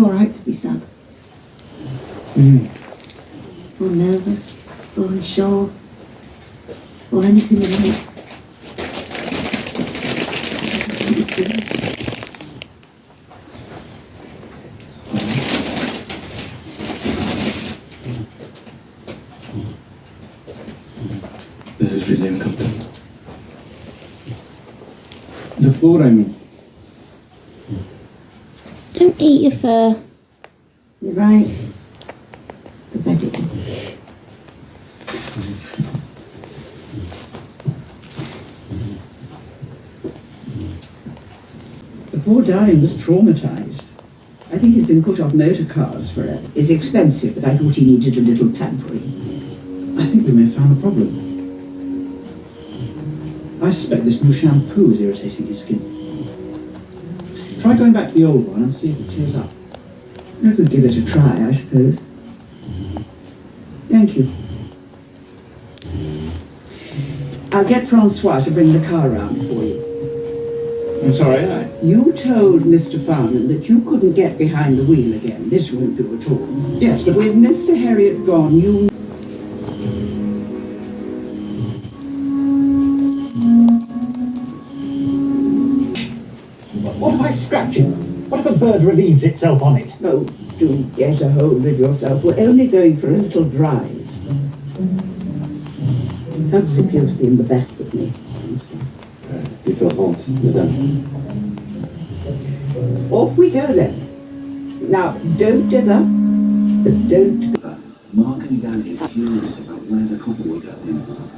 all right to be sad. Or nervous, or unsure, or anything like. This is really uncomfortable. The floor, I mean. Don't eat your fur. You're right. The bed it is. The poor darling was traumatised. I think he's been put off motor cars forever. It's expensive, but I thought he needed a little pampering. I think we may have found a problem. I suspect this new shampoo is irritating his skin. Try going back to the old one and see if it clears up. I could give it a try, I suppose. Thank you. I'll get Francois to bring the car round for you. I'm sorry, You told Mr. Farman that you couldn't get behind the wheel again. This won't do at all. Yes, but With Mr. Harriet gone, you... What am I scratching? What if a bird relieves itself on it? Oh, do get a hold of yourself. We're only going for a little drive. How does it feel to be in the back with me? Différente, madame. Off we go then. Now, don't dither, but don't... Mark and Danny are furious about where the couple were going.